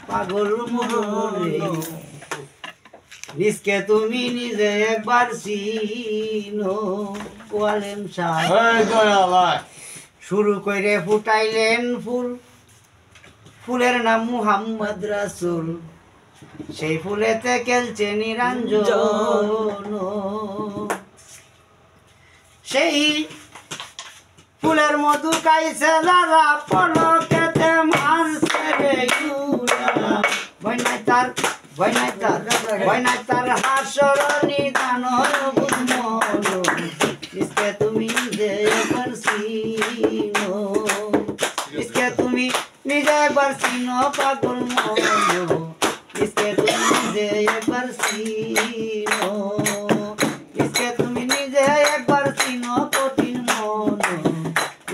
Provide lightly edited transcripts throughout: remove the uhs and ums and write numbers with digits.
পাগল মনে নিজকে তুমি নিজে একবার চিনো ওয়ালেম সাহেব শুরু করে ফুটাইলেন ফুল ফুলের নাম মুহাম্মদ রাসূল সেই ফুলেতে খেলছে নিরঞ্জন সেই ফুলের মধু খাইছে যারা পলকেতে মারছে রে ইউরা ভয় নাই তার হাসর নিদান বুঝমন इसके তুমি নিজে একবার চিনো इसके তুমি নিজে একবার চিনো পাগল মন इसके তুমি নিজে একবার চিনো इसके তুমি নিজে একবার চিনো কঠিন মন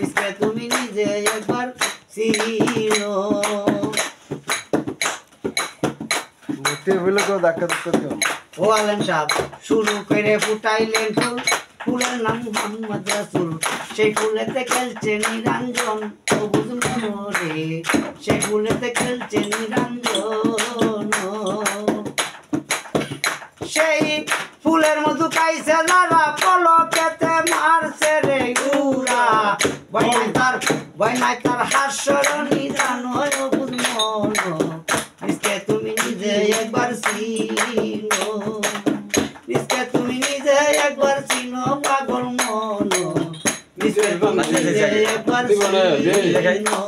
इसके তুমি নিজে একবার চিনো ও আলেম সাহেব শুরু করে ফুটাইলেন ফুল ফুলের নাম মুহাম্মদ রাসূল সেই ফুলেতে খেলছে নিরঞ্জন ও বুঝমন রে সেই ফুলেতে খেলছে নিরঞ্জন সেই ফুলের মধু খাইছে যারা পলকেতে মারছে রে উরা ভয় নাই তার হাস্যর নিদান ও বুঝমন इसके তুমি নিজে একবার চিনো इसके তুমি নিজে একবার চিনো পাগল মন इसके তুমি নিজে একবার চিনো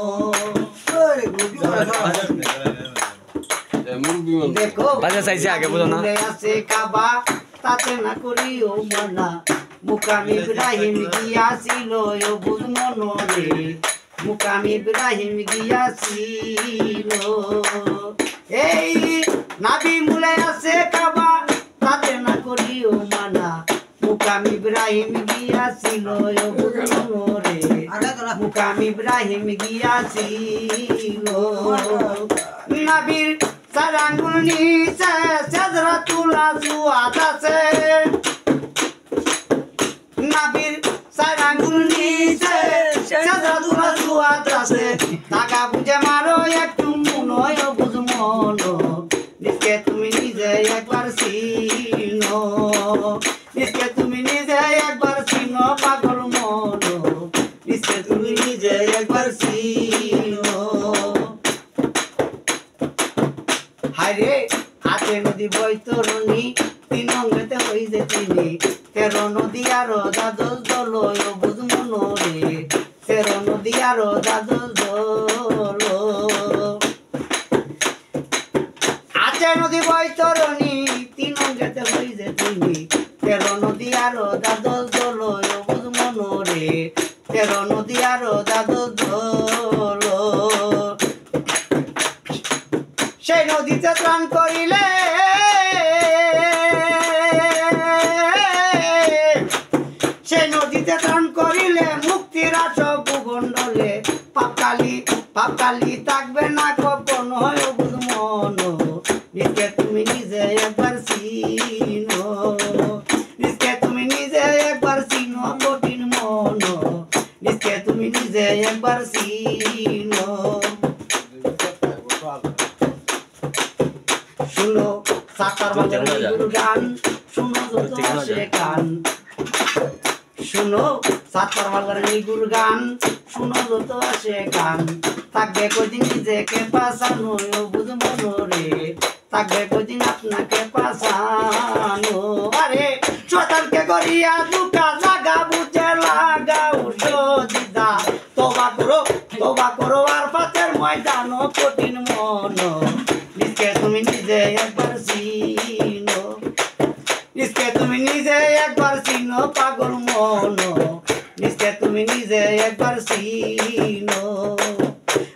দেখো বাজা চাইছে আগে বুঝো না আছে কাবা তাতে না করিও মানা মুকাম ইব্রাহিম গিয়াছিল ও বুঝমন রে মুকাম ইব্রাহিম গিয়াছিল এই নাবি মুলে আছে কাবা তাতে না করিও মানা মুকাম ইব্রাহিম গিয়াছিল ও বুঝমন রে মুকাম ইব্রাহিম গিয়াছিল নাবির সারাঙ্গুল নিচে সিদরাতুল আসওয়াদ আছে নাবির সারাঙ্গুল নিচে সিদরাতুল আসওয়াদ আছে টাকা বুঝে মারো একটু মনয় বুঝমন নিজকে তুমি নিজে একবার চিনো নিজকে তুমি নিজে একবার চিনো পাগল মন নিজকে তুমি নিজে একবার চিনো হায়রে হাতে নদী বৈতরণী তিন অঙ্গেতে হই যে তিনি 13 নদী আরো দ্বাদশ দল বুঝমন রে 13 নদী আরো দ্বাদশ দল হাতে নদী বৈতরণী তিন অঙ্গেতে হই যে তিনি 13 নদী আরো দ্বাদশ দল বুঝমন রে 13 নদী আরো দ্বাদশ দল সেই নদীতে স্নান করিলে সেই নদীতে স্নান করিলে মুক্তির আশা ভূমণ্ডলে পাপকালি থাকবে না কখনো বুঝমন নিজকে তুমি নিজে একবার চিনো নিজকে তুমি নিজে একবার চিনো কঠিন মন নিজকে তুমি নিজে একবার চিনো শুনো সাতার বাজার গান শুনো যত আসে গান শুনো সাতার বাজার নিগুর গান শুনো যত আসে গান থাকবে কদিন নিজেকে পাশানো বুঝমন রে থাকবে কদিন আপনাকে পাশানো আরে শয়তানকে গড়িয়া দুকা জাগা বুঝে লাগাও সজিদা তোবা করো আর পাতের ময়দান কঠিন মন নিজকে তুমি নিজে একবার চিনো নিজকে তুমি নিজে একবার চিনো পাগল মন নিজকে তুমি নিজে একবার চিনো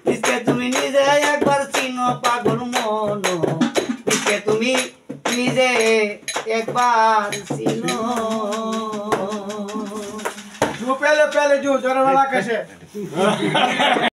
নিজকে তুমি নিজে একবার চিনো পাগল মন নিজকে তুমি নিজে একবার চিনো जो पहले जो जरा वाला कैसे